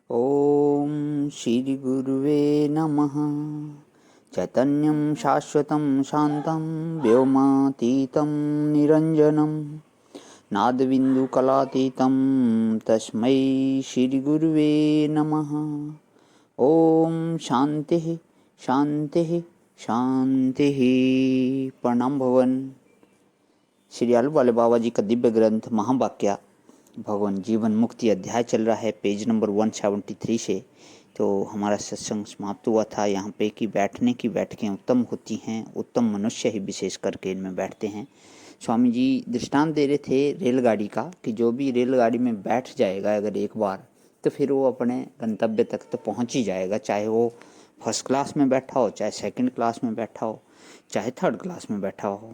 ओम श्री गुरुवे नमः। चैतन्यं शाश्वतं शान्तं व्योमातीतं निरञ्जनं नादबिन्दुकलातीतं तस्मै श्री गुरुवे नमः। ओम शांति शांति शांति। प्रणाम भवन। श्री आलू वाले बाबा जी का दिव्य ग्रंथ महावाक्या भगवान जीवन मुक्ति अध्याय चल रहा है, पेज नंबर 173 से। तो हमारा सत्संग समाप्त हुआ था यहाँ पे कि बैठने की बैठकें उत्तम होती हैं, उत्तम मनुष्य ही विशेष करके इनमें बैठते हैं। स्वामी जी दृष्टांत दे रहे थे रेलगाड़ी का कि जो भी रेलगाड़ी में बैठ जाएगा अगर एक बार, तो फिर वो अपने गंतव्य तक तो पहुँच ही जाएगा, चाहे वो फर्स्ट क्लास में बैठा हो, चाहे सेकंड क्लास में बैठा हो, चाहे थर्ड क्लास में बैठा हो।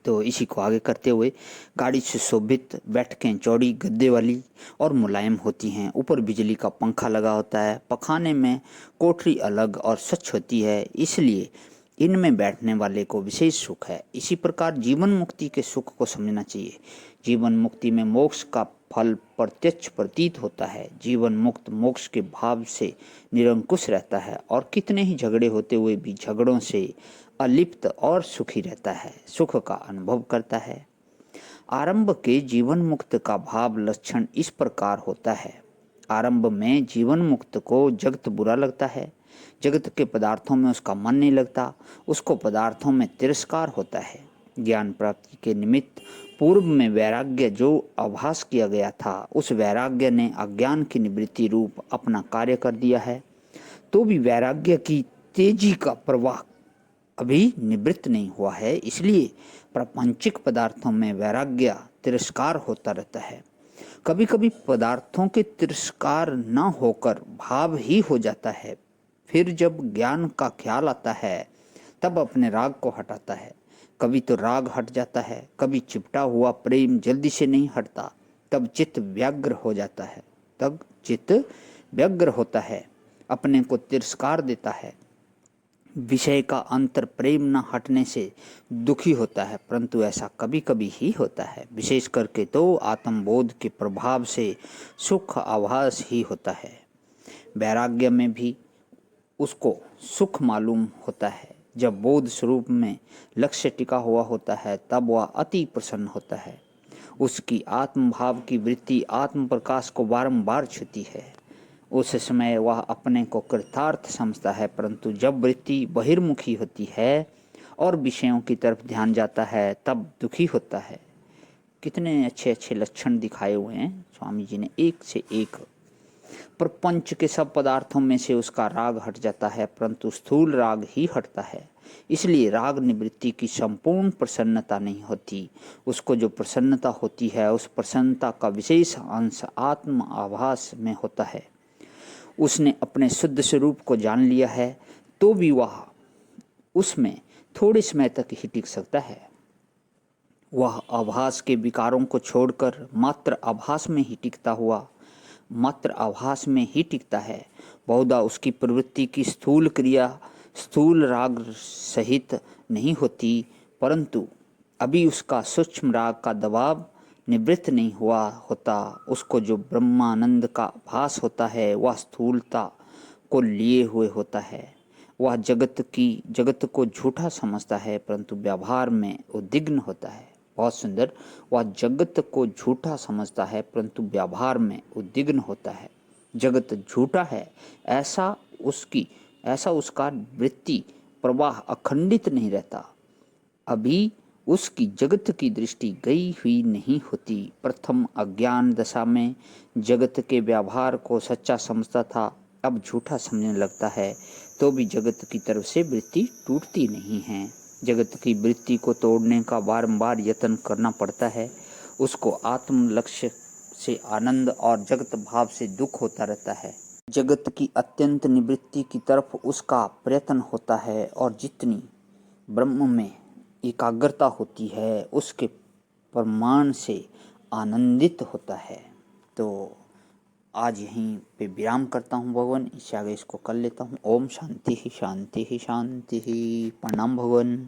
तो इसी को आगे करते हुए, गाड़ी से शोभित बैठकें चौड़ी गद्दे वाली और मुलायम होती हैं। ऊपर बिजली का पंखा लगा होता है। पखाने में कोठरी अलग और स्वच्छ होती है, इसलिए इनमें बैठने वाले को विशेष सुख है। इसी प्रकार जीवन मुक्ति के सुख को समझना चाहिए। जीवन मुक्ति में मोक्ष का फल प्रत्यक्ष प्रतीत होता है। जीवन मुक्त मोक्ष के भाव से निरंकुश रहता है और कितने ही झगड़े होते हुए भी झगड़ों से अलिप्त और सुखी रहता है, सुख का अनुभव करता है। आरंभ के जीवन मुक्त का भाव लक्षण इस प्रकार होता है। आरंभ में जीवन मुक्त को जगत बुरा लगता है, जगत के पदार्थों में उसका मन नहीं लगता, उसको पदार्थों में तिरस्कार होता है। ज्ञान प्राप्ति के निमित्त पूर्व में वैराग्य जो आभास किया गया था, उस वैराग्य ने अज्ञान की निवृत्ति रूप अपना कार्य कर दिया है। तो भी वैराग्य की तेजी का प्रवाह अभी निवृत्त नहीं हुआ है, इसलिए प्रापंचिक पदार्थों में वैराग्य तिरस्कार होता रहता है। कभी कभी पदार्थों के तिरस्कार न होकर भाव ही हो जाता है। फिर जब ज्ञान का ख्याल आता है तब अपने राग को हटाता है। कभी तो राग हट जाता है, कभी चिपटा हुआ प्रेम जल्दी से नहीं हटता, तब चित्त व्यग्र हो जाता है, तब चित्त व्यग्र होता है, अपने को तिरस्कार देता है। विषय का अंतर प्रेम न हटने से दुखी होता है, परंतु ऐसा कभी कभी ही होता है। विशेष करके तो आत्मबोध के प्रभाव से सुख आभास ही होता है। वैराग्य में भी उसको सुख मालूम होता है। जब बोध स्वरूप में लक्ष्य टिका हुआ होता है तब वह अति प्रसन्न होता है। उसकी आत्मभाव की वृत्ति आत्म प्रकाश को बारंबार छूती है। उस समय वह अपने को कृतार्थ समझता है, परंतु जब वृत्ति बहिर्मुखी होती है और विषयों की तरफ ध्यान जाता है तब दुखी होता है। कितने अच्छे अच्छे लक्षण दिखाए हुए हैं स्वामी जी ने, एक से एक। प्रपंच के सब पदार्थों में से उसका राग हट जाता है, परंतु स्थूल राग ही हटता है। इसलिए राग निवृत्ति की संपूर्ण प्रसन्नता नहीं होती। उसको जो प्रसन्नता होती है उस प्रसन्नता का विशेष अंश आत्म आभास में होता है। उसने अपने शुद्ध स्वरूप को जान लिया है तो भी वह उसमें थोड़े समय तक ही टिक सकता है। वह आभास के विकारों को छोड़कर मात्र आभास में ही टिकता हुआ मात्र आभास में ही टिकता है। बहुधा उसकी प्रवृत्ति की स्थूल क्रिया स्थूल राग सहित नहीं होती, परंतु अभी उसका सूक्ष्म राग का दबाव निवृत्त नहीं हुआ होता। उसको जो ब्रह्मानंद का आभास होता है वह स्थूलता को लिए हुए होता है। वह जगत को झूठा समझता है, परंतु व्यवहार में उद्विग्न होता है। बहुत सुंदर। वह जगत को झूठा समझता है परंतु व्यवहार में उद्विग्न होता है। जगत झूठा है ऐसा उसका वृत्ति प्रवाह अखंडित नहीं रहता। अभी उसकी जगत की दृष्टि गई हुई नहीं होती। प्रथम अज्ञान दशा में जगत के व्यवहार को सच्चा समझता था, अब झूठा समझने लगता है, तो भी जगत की तरफ से वृत्ति टूटती नहीं है। जगत की वृत्ति को तोड़ने का बारंबार यत्न करना पड़ता है। उसको आत्म लक्ष्य से आनंद और जगत भाव से दुख होता रहता है। जगत की अत्यंत निवृत्ति की तरफ उसका प्रयत्न होता है और जितनी ब्रह्म में एकाग्रता होती है उसके प्रमाण से आनंदित होता है। तो आज यहीं पे विराम करता हूँ भगवान, इससे आगे इसको कर लेता हूँ। ओम शांति ही शांति ही शांति ही। प्रणाम भगवान।